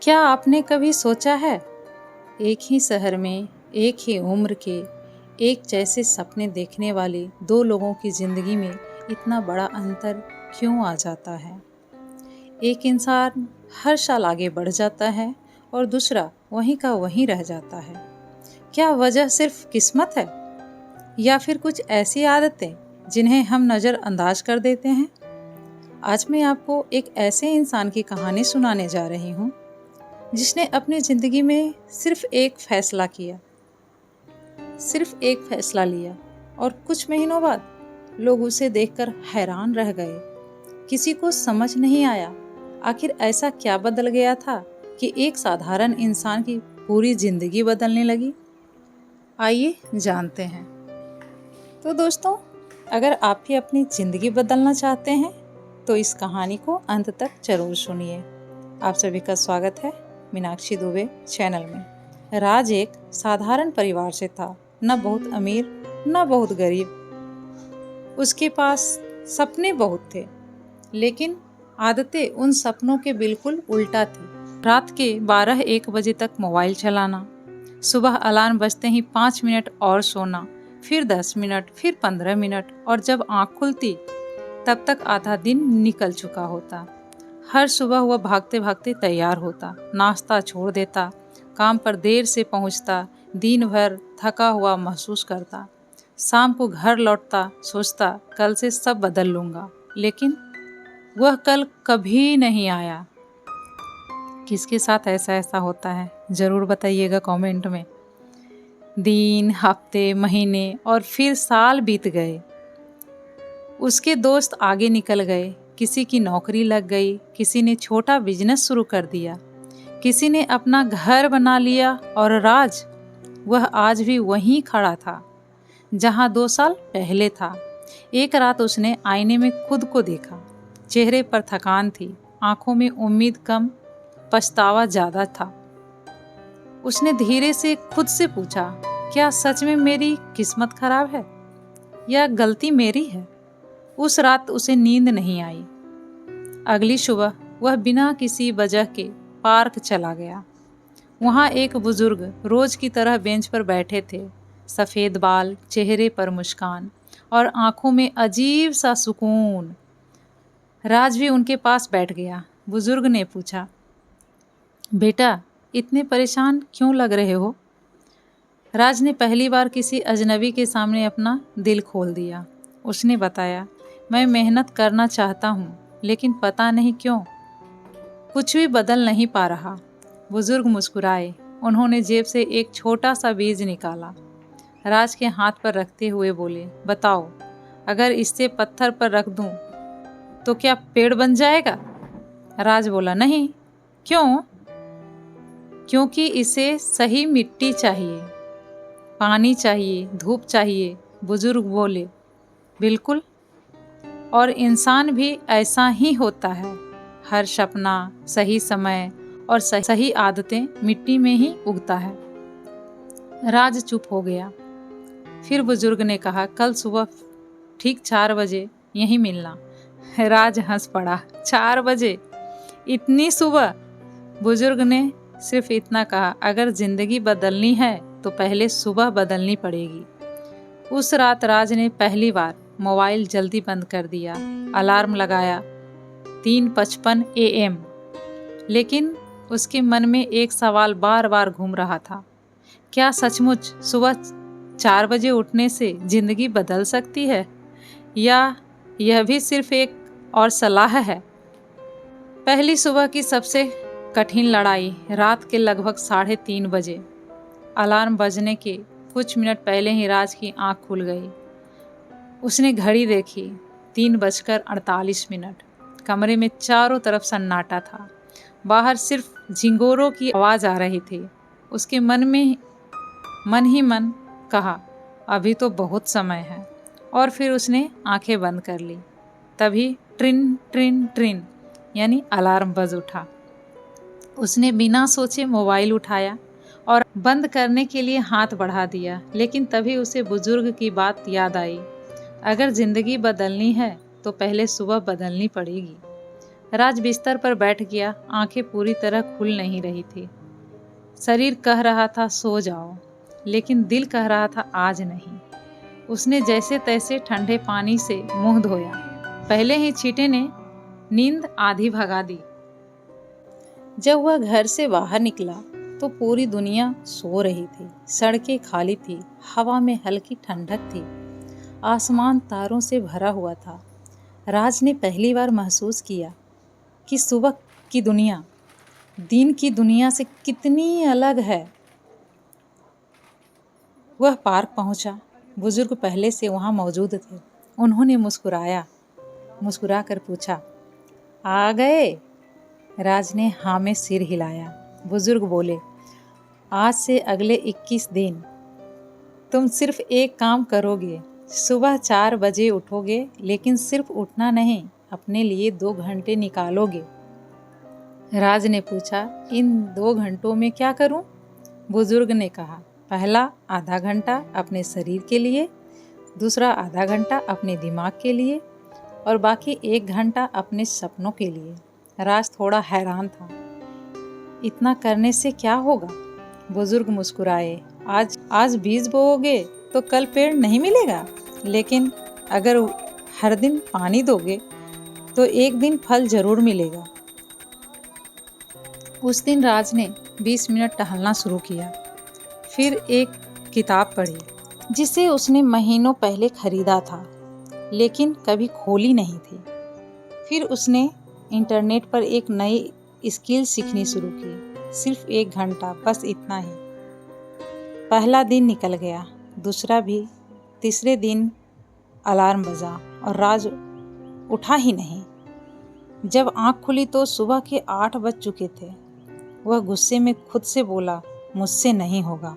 क्या आपने कभी सोचा है, एक ही शहर में एक ही उम्र के एक जैसे सपने देखने वाले दो लोगों की जिंदगी में इतना बड़ा अंतर क्यों आ जाता है। एक इंसान हर साल आगे बढ़ जाता है और दूसरा वहीं का वहीं रह जाता है। क्या वजह सिर्फ किस्मत है या फिर कुछ ऐसी आदतें जिन्हें हम नज़रअंदाज कर देते हैं। आज मैं आपको एक ऐसे इंसान की कहानी सुनाने जा रही हूँ जिसने अपनी ज़िंदगी में सिर्फ एक फैसला लिया और कुछ महीनों बाद लोग उसे देखकर हैरान रह गए। किसी को समझ नहीं आया आखिर ऐसा क्या बदल गया था कि एक साधारण इंसान की पूरी ज़िंदगी बदलने लगी। आइए जानते हैं। तो दोस्तों, अगर आप भी अपनी ज़िंदगी बदलना चाहते हैं तो इस कहानी को अंत तक जरूर सुनिए। आप सभी का स्वागत है मीनाक्षी दुबे चैनल में। राज एक साधारण परिवार से था, न बहुत अमीर न बहुत गरीब। उसके पास सपने बहुत थे, लेकिन आदतें उन सपनों के बिल्कुल उल्टा थी। रात के 12-1 बजे तक मोबाइल चलाना, सुबह अलार्म बजते ही 5 मिनट और सोना, फिर 10 मिनट, फिर 15 मिनट, और जब आँख खुलती तब तक आधा दिन निकल चुका होता। हर सुबह वह भागते भागते तैयार होता, नाश्ता छोड़ देता, काम पर देर से पहुंचता, दिन भर थका हुआ महसूस करता। शाम को घर लौटता, सोचता कल से सब बदल लूँगा, लेकिन वह कल कभी नहीं आया। किसके साथ ऐसा होता है ज़रूर बताइएगा कमेंट में। दिन, हफ्ते, महीने और फिर साल बीत गए। उसके दोस्त आगे निकल गए, किसी की नौकरी लग गई, किसी ने छोटा बिजनेस शुरू कर दिया, किसी ने अपना घर बना लिया, और राज वह आज भी वहीं खड़ा था जहां 2 साल पहले था। एक रात उसने आईने में खुद को देखा। चेहरे पर थकान थी, आंखों में उम्मीद कम, पछतावा ज़्यादा था। उसने धीरे से खुद से पूछा, क्या सच में मेरी किस्मत खराब है या गलती मेरी है? उस रात उसे नींद नहीं आई। अगली सुबह वह बिना किसी वजह के पार्क चला गया। वहाँ एक बुजुर्ग रोज की तरह बेंच पर बैठे थे, सफ़ेद बाल, चेहरे पर मुस्कान और आंखों में अजीब सा सुकून। राज भी उनके पास बैठ गया। बुजुर्ग ने पूछा, बेटा इतने परेशान क्यों लग रहे हो? राज ने पहली बार किसी अजनबी के सामने अपना दिल खोल दिया। उसने बताया, मैं मेहनत करना चाहता हूँ, लेकिन पता नहीं क्यों कुछ भी बदल नहीं पा रहा। बुजुर्ग मुस्कुराए। उन्होंने जेब से एक छोटा सा बीज निकाला, राज के हाथ पर रखते हुए बोले, बताओ, अगर इसे पत्थर पर रख दूं तो क्या पेड़ बन जाएगा? राज बोला, नहीं। क्यों? क्योंकि इसे सही मिट्टी चाहिए, पानी चाहिए, धूप चाहिए। बुजुर्ग बोले, बिल्कुल, और इंसान भी ऐसा ही होता है। हर सपना, सही समय और सही आदतें मिट्टी में ही उगता है। राज चुप हो गया। फिर बुजुर्ग ने कहा, कल सुबह ठीक 4 बजे यहीं मिलना। राज हंस पड़ा, 4 बजे? इतनी सुबह? बुजुर्ग ने सिर्फ इतना कहा, अगर जिंदगी बदलनी है तो पहले सुबह बदलनी पड़ेगी। उस रात राज ने पहली बार मोबाइल जल्दी बंद कर दिया, अलार्म लगाया 3:55 AM, लेकिन उसके मन में एक सवाल बार बार घूम रहा था, क्या सचमुच सुबह 4 बजे उठने से जिंदगी बदल सकती है, या यह भी सिर्फ एक और सलाह है? पहली सुबह की सबसे कठिन लड़ाई। रात के लगभग 3:30 बजे अलार्म बजने के कुछ मिनट पहले ही राज की आंख खुल गई। उसने घड़ी देखी, 3:48। कमरे में चारों तरफ सन्नाटा था। बाहर सिर्फ झिंगोरों की आवाज़ आ रही थी। उसके मन ही मन कहा, अभी तो बहुत समय है, और फिर उसने आंखें बंद कर ली। तभी ट्रिन ट्रिन ट्रिन यानी अलार्म बज उठा। उसने बिना सोचे मोबाइल उठाया और बंद करने के लिए हाथ बढ़ा दिया, लेकिन तभी उसे बुजुर्ग की बात याद आई, अगर जिंदगी बदलनी है तो पहले सुबह बदलनी पड़ेगी। राज बिस्तर पर बैठ गया। आंखें पूरी तरह खुल नहीं रही थी। शरीर कह रहा था सो जाओ, लेकिन दिल कह रहा था आज नहीं। उसने जैसे तैसे ठंडे पानी से मुंह धोया। पहले ही छींटे ने नींद आधी भगा दी। जब वह घर से बाहर निकला तो पूरी दुनिया सो रही थी। सड़कें खाली थी, हवा में हल्की ठंडक थी, आसमान तारों से भरा हुआ था। राज ने पहली बार महसूस किया कि सुबह की दुनिया दिन की दुनिया से कितनी अलग है। वह पार्क पहुंचा। बुजुर्ग पहले से वहां मौजूद थे। उन्होंने मुस्कुरा कर पूछा, आ गए? राज ने हाँ में सिर हिलाया। बुजुर्ग बोले, आज से अगले 21 दिन तुम सिर्फ एक काम करोगे। सुबह 4 बजे उठोगे, लेकिन सिर्फ उठना नहीं, अपने लिए 2 घंटे निकालोगे। राज ने पूछा, इन 2 घंटों में क्या करूं? बुजुर्ग ने कहा, पहला आधा घंटा अपने शरीर के लिए, दूसरा आधा घंटा अपने दिमाग के लिए और बाकी 1 घंटा अपने सपनों के लिए। राज थोड़ा हैरान था। इतना करने से क्या होगा? बुजुर्ग मुस्कुराए, आज बीज बोओगे तो कल पेड़ नहीं मिलेगा, लेकिन अगर हर दिन पानी दोगे तो एक दिन फल जरूर मिलेगा। उस दिन राज ने 20 मिनट टहलना शुरू किया। फिर एक किताब पढ़ी जिसे उसने महीनों पहले खरीदा था, लेकिन कभी खोली नहीं थी। फिर उसने इंटरनेट पर एक नई स्किल सीखनी शुरू की। सिर्फ 1 घंटा, बस इतना ही। पहला दिन निकल गया, दूसरा भी। तीसरे दिन अलार्म बजा और राज उठा ही नहीं। जब आंख खुली तो सुबह के 8 बज चुके थे। वह गुस्से में खुद से बोला, मुझसे नहीं होगा।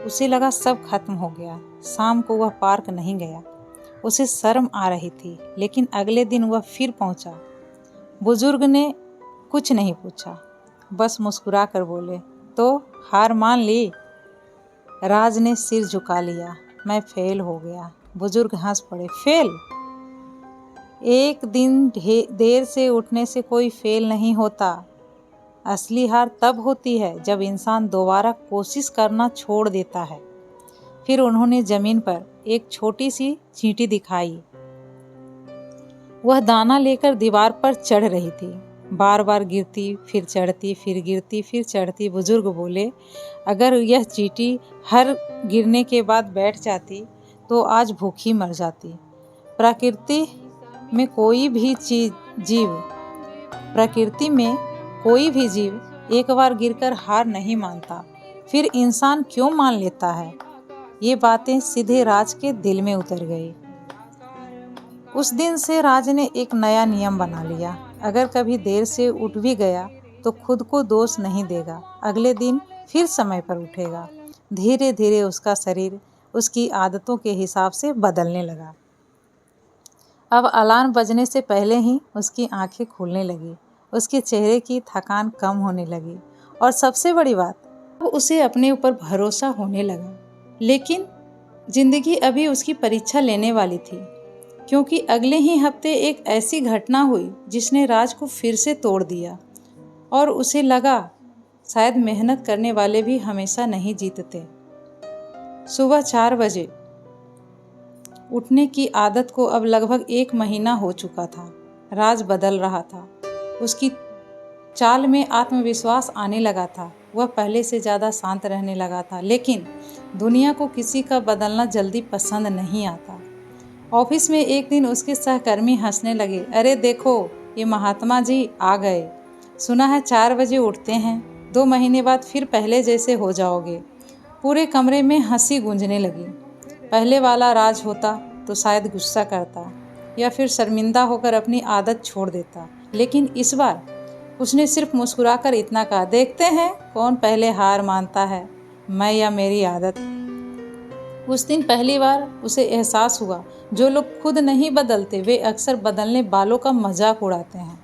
उसे लगा सब खत्म हो गया। शाम को वह पार्क नहीं गया। उसे शर्म आ रही थी, लेकिन अगले दिन वह फिर पहुंचा। बुजुर्ग ने कुछ नहीं पूछा, बस मुस्कुरा कर बोले, तो हार मान ली? राज ने सिर झुका लिया। मैं फेल हो गया। बुजुर्ग हंस पड़े, फेल? एक दिन देर से उठने से कोई फेल नहीं होता। असली हार तब होती है जब इंसान दोबारा कोशिश करना छोड़ देता है। फिर उन्होंने जमीन पर एक छोटी सी चींटी दिखाई। वह दाना लेकर दीवार पर चढ़ रही थी। बार बार गिरती, फिर चढ़ती, फिर गिरती, फिर चढ़ती। बुजुर्ग बोले, अगर यह चींटी हर गिरने के बाद बैठ जाती तो आज भूखी मर जाती। प्रकृति में कोई भी जीव एक बार गिरकर हार नहीं मानता, फिर इंसान क्यों मान लेता है? ये बातें सीधे राज के दिल में उतर गई। उस दिन से राज ने एक नया नियम बना लिया। अगर कभी देर से उठ भी गया तो खुद को दोष नहीं देगा। अगले दिन फिर समय पर उठेगा। धीरे धीरे उसका शरीर उसकी आदतों के हिसाब से बदलने लगा। अब अलार्म बजने से पहले ही उसकी आंखें खुलने लगी। उसके चेहरे की थकान कम होने लगी और सबसे बड़ी बात, अब उसे अपने ऊपर भरोसा होने लगा। लेकिन जिंदगी अभी उसकी परीक्षा लेने वाली थी, क्योंकि अगले ही हफ्ते एक ऐसी घटना हुई जिसने राज को फिर से तोड़ दिया और उसे लगा शायद मेहनत करने वाले भी हमेशा नहीं जीतते। सुबह 4 बजे उठने की आदत को अब लगभग 1 महीना हो चुका था। राज बदल रहा था। उसकी चाल में आत्मविश्वास आने लगा था। वह पहले से ज़्यादा शांत रहने लगा था। लेकिन दुनिया को किसी का बदलना जल्दी पसंद नहीं आता। ऑफिस में एक दिन उसके सहकर्मी हंसने लगे, अरे देखो, ये महात्मा जी आ गए। सुना है 4 बजे उठते हैं, 2 महीने बाद फिर पहले जैसे हो जाओगे। पूरे कमरे में हंसी गूंजने लगी। पहले वाला राज होता तो शायद गुस्सा करता या फिर शर्मिंदा होकर अपनी आदत छोड़ देता, लेकिन इस बार उसने सिर्फ मुस्कुराकर इतना कहा, देखते हैं कौन पहले हार मानता है, मैं या मेरी आदत। उस दिन पहली बार उसे एहसास हुआ, जो लोग खुद नहीं बदलते वे अक्सर बदलने वालों का मजाक उड़ाते हैं।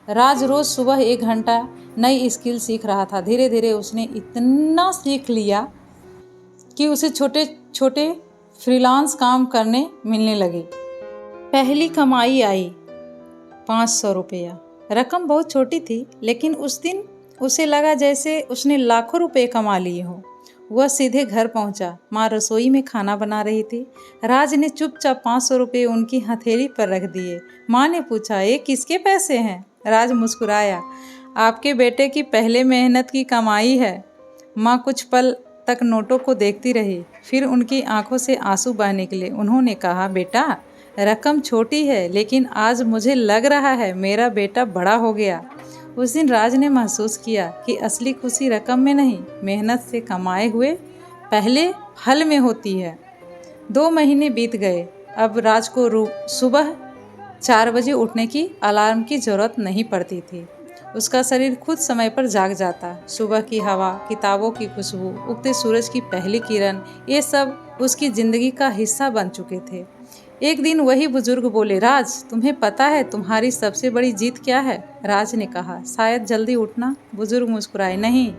राज रोज सुबह 1 घंटा नई स्किल सीख रहा था। धीरे धीरे उसने इतना सीख लिया कि उसे छोटे छोटे फ्रीलांस काम करने मिलने लगे। पहली कमाई आई 500 रुपया। रकम बहुत छोटी थी, लेकिन उस दिन उसे लगा जैसे उसने लाखों रुपए कमा लिए हो। वह सीधे घर पहुंचा। माँ रसोई में खाना बना रही थी। राज ने चुपचाप 500 रुपये उनकी हथेली पर रख दिए। माँ ने पूछा, ये किसके पैसे हैं? राज मुस्कुराया, आपके बेटे की पहले मेहनत की कमाई है। माँ कुछ पल तक नोटों को देखती रही, फिर उनकी आंखों से आंसू बह निकले। उन्होंने कहा, बेटा, रकम छोटी है, लेकिन आज मुझे लग रहा है मेरा बेटा बड़ा हो गया। उस दिन राज ने महसूस किया कि असली खुशी रकम में नहीं, मेहनत से कमाए हुए पहले फल में होती है। 2 महीने बीत गए। अब राज को सुबह 4 बजे उठने की अलार्म की जरूरत नहीं पड़ती थी। उसका शरीर खुद समय पर जाग जाता। सुबह की हवा, किताबों की खुशबू, उगते सूरज की पहली किरण, ये सब उसकी जिंदगी का हिस्सा बन चुके थे। एक दिन वही बुजुर्ग बोले, राज, तुम्हें पता है तुम्हारी सबसे बड़ी जीत क्या है? राज ने कहा, शायद जल्दी उठना। बुजुर्ग मुस्कुराए, नहीं,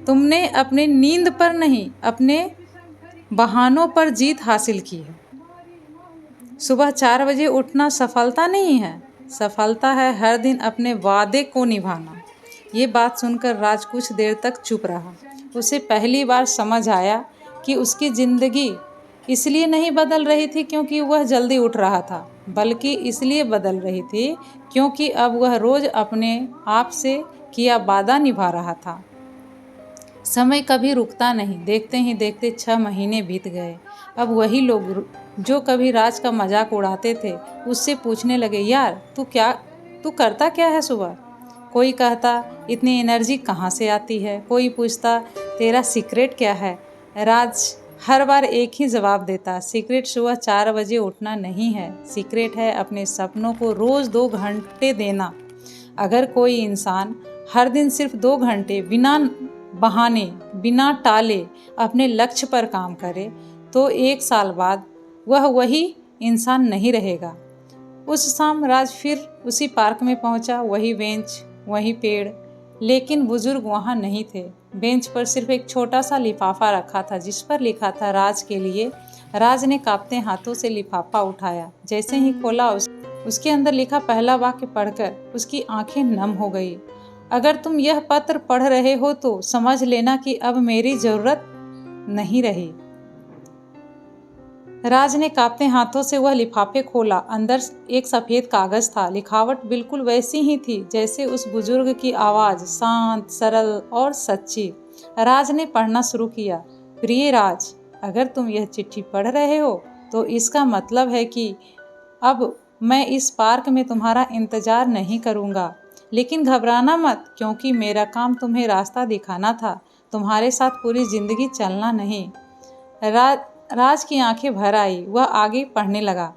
तुमने अपने नींद पर नहीं, अपने बहानों पर जीत हासिल की है। सुबह 4 बजे उठना सफलता नहीं है, सफलता है हर दिन अपने वादे को निभाना। ये बात सुनकर राज कुछ देर तक चुप रहा। उसे पहली बार समझ आया कि उसकी जिंदगी इसलिए नहीं बदल रही थी क्योंकि वह जल्दी उठ रहा था, बल्कि इसलिए बदल रही थी क्योंकि अब वह रोज अपने आप से किया वादा निभा रहा था। समय कभी रुकता नहीं। देखते ही देखते 6 महीने बीत गए। अब वही लोग जो कभी राज का मजाक उड़ाते थे, उससे पूछने लगे, यार तू करता क्या है सुबह? कोई कहता, इतनी एनर्जी कहाँ से आती है? कोई पूछता, तेरा सीक्रेट क्या है? राज हर बार एक ही जवाब देता, सीक्रेट सुबह 4 बजे उठना नहीं है, सीक्रेट है अपने सपनों को रोज 2 घंटे देना। अगर कोई इंसान हर दिन सिर्फ 2 घंटे बिना बहाने, बिना टाले अपने लक्ष्य पर काम करे, तो 1 साल बाद वह वही इंसान नहीं रहेगा। उस शाम राज फिर उसी पार्क में पहुंचा। वही बेंच, वही पेड़, लेकिन बुजुर्ग वहां नहीं थे। बेंच पर सिर्फ एक छोटा सा लिफाफा रखा था जिस पर लिखा था, राज के लिए। राज ने कांपते हाथों से लिफाफा उठाया। जैसे ही खोला, उसके अंदर लिखा पहला वाक्य पढ़कर उसकी आंखें नम हो गई। अगर तुम यह पत्र पढ़ रहे हो तो समझ लेना कि अब मेरी जरूरत नहीं रही। राज ने कांपते हाथों से वह लिफाफे खोला। अंदर एक सफेद कागज था। लिखावट बिल्कुल वैसी ही थी जैसे उस बुजुर्ग की आवाज, शांत, सरल और सच्ची। राज ने पढ़ना शुरू किया। प्रिय राज, अगर तुम यह चिट्ठी पढ़ रहे हो तो इसका मतलब है कि अब मैं इस पार्क में तुम्हारा इंतजार नहीं करूंगा। लेकिन घबराना मत, क्योंकि मेरा काम तुम्हें रास्ता दिखाना था, तुम्हारे साथ पूरी जिंदगी चलना नहीं। राज की आंखें भर आई। वह आगे पढ़ने लगा।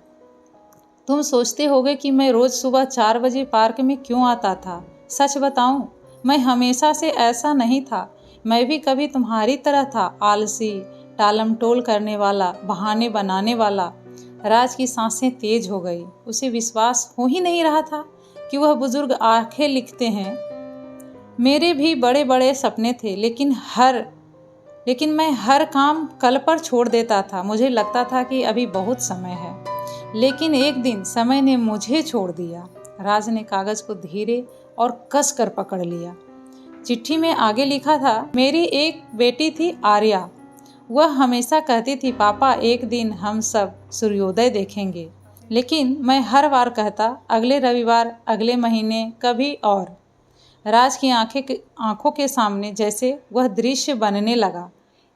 तुम सोचते होगे कि मैं रोज सुबह 4 बजे पार्क में क्यों आता था। सच बताऊं, मैं हमेशा से ऐसा नहीं था। मैं भी कभी तुम्हारी तरह था, आलसी, टालमटोल करने वाला, बहाने बनाने वाला। राज की सांसें तेज हो गई। उसे विश्वास हो ही नहीं रहा था कि वह बुजुर्ग आंखें लिखते हैं। मेरे भी बड़े बड़े सपने थे, लेकिन मैं हर काम कल पर छोड़ देता था। मुझे लगता था कि अभी बहुत समय है, लेकिन एक दिन समय ने मुझे छोड़ दिया। राज ने कागज को धीरे और कस कर पकड़ लिया। चिट्ठी में आगे लिखा था, मेरी एक बेटी थी, आर्या। वह हमेशा कहती थी, पापा एक दिन हम सब सूर्योदय देखेंगे। लेकिन मैं हर बार कहता, अगले रविवार, अगले महीने, कभी और। राज की आंखों के सामने जैसे वह दृश्य बनने लगा।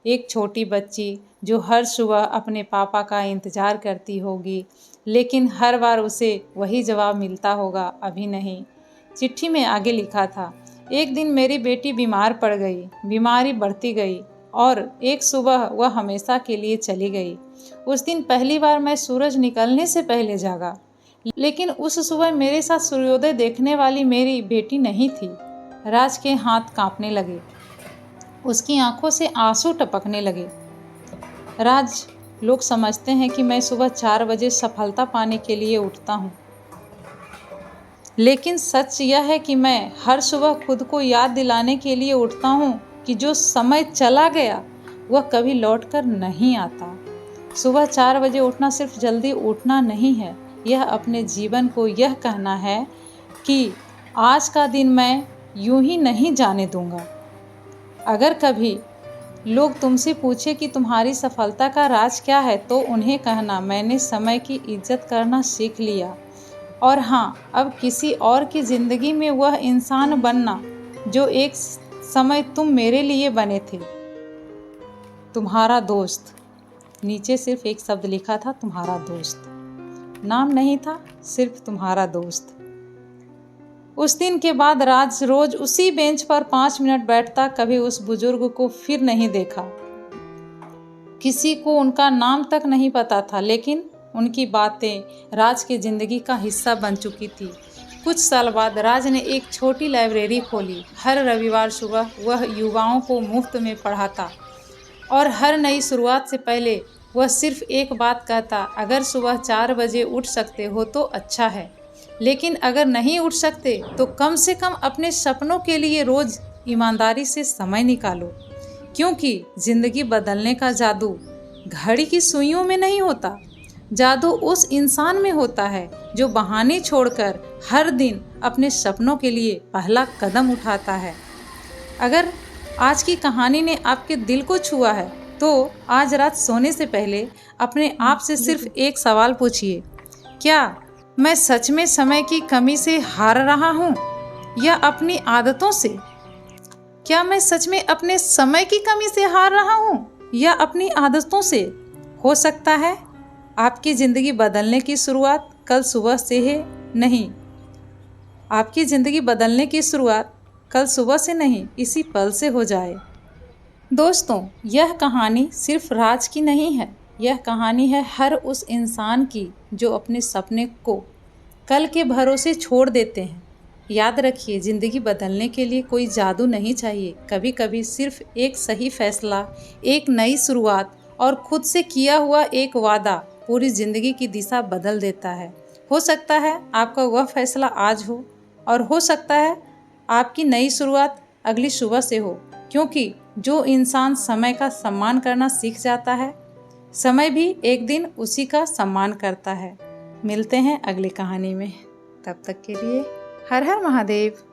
एक छोटी बच्ची जो हर सुबह अपने पापा का इंतजार करती होगी, लेकिन हर बार उसे वही जवाब मिलता होगा, अभी नहीं। चिट्ठी में आगे लिखा था, एक दिन मेरी बेटी बीमार पड़ गई। बीमारी बढ़ती गई और एक सुबह वह हमेशा के लिए चली गई। उस दिन पहली बार मैं सूरज निकलने से पहले जागा, लेकिन उस सुबह मेरे साथ सूर्योदय देखने वाली मेरी बेटी नहीं थी। राज के हाथ कांपने लगे। उसकी आंखों से आंसू टपकने लगे। राज, लोग समझते हैं कि मैं सुबह 4 बजे सफलता पाने के लिए उठता हूँ, लेकिन सच यह है कि मैं हर सुबह खुद को याद दिलाने के लिए उठता हूँ कि जो समय चला गया वह कभी लौट कर नहीं आता। सुबह 4 बजे उठना सिर्फ जल्दी उठना नहीं है, यह अपने जीवन को यह कहना है कि आज का दिन मैं यूं ही नहीं जाने दूंगा। अगर कभी लोग तुमसे पूछे कि तुम्हारी सफलता का राज क्या है, तो उन्हें कहना, मैंने समय की इज्जत करना सीख लिया। और हाँ, अब किसी और की ज़िंदगी में वह इंसान बनना जो एक समय तुम मेरे लिए बने थे। तुम्हारा दोस्त। नीचे सिर्फ एक शब्द लिखा था, तुम्हारा दोस्त। नाम नहीं था, सिर्फ तुम्हारा दोस्त। उस दिन के बाद राज रोज उसी बेंच पर 5 मिनट बैठता। कभी उस बुजुर्ग को फिर नहीं देखा। किसी को उनका नाम तक नहीं पता था, लेकिन उनकी बातें राज की जिंदगी का हिस्सा बन चुकी थी। कुछ साल बाद राज ने एक छोटी लाइब्रेरी खोली। हर रविवार सुबह वह युवाओं को मुफ्त में पढ़ाता और हर नई शुरुआत से पहले वह सिर्फ एक बात कहता, अगर सुबह 4 बजे उठ सकते हो तो अच्छा है, लेकिन अगर नहीं उठ सकते तो कम से कम अपने सपनों के लिए रोज ईमानदारी से समय निकालो। क्योंकि जिंदगी बदलने का जादू घड़ी की सुइयों में नहीं होता, जादू उस इंसान में होता है जो बहाने छोड़कर हर दिन अपने सपनों के लिए पहला कदम उठाता है। अगर आज की कहानी ने आपके दिल को छुआ है तो आज रात सोने से पहले अपने आप से सिर्फ एक सवाल पूछिए, क्या मैं सच में समय की कमी से हार रहा हूँ या अपनी आदतों से? क्या मैं सच में अपने समय की कमी से हार रहा हूँ या अपनी आदतों से? हो सकता है आपकी ज़िंदगी बदलने की शुरुआत कल सुबह से है नहीं, आपकी ज़िंदगी बदलने की शुरुआत कल सुबह से नहीं, इसी पल से हो जाए। दोस्तों, यह कहानी सिर्फ राज की नहीं है, यह कहानी है हर उस इंसान की जो अपने सपने को कल के भरोसे छोड़ देते हैं। याद रखिए, ज़िंदगी बदलने के लिए कोई जादू नहीं चाहिए। कभी कभी सिर्फ एक सही फैसला, एक नई शुरुआत और खुद से किया हुआ एक वादा पूरी ज़िंदगी की दिशा बदल देता है। हो सकता है आपका वह फैसला आज हो और हो सकता है आपकी नई शुरुआत अगली सुबह से हो, क्योंकि जो इंसान समय का सम्मान करना सीख जाता है, समय भी एक दिन उसी का सम्मान करता है। मिलते हैं अगली कहानी में, तब तक के लिए हर हर महादेव।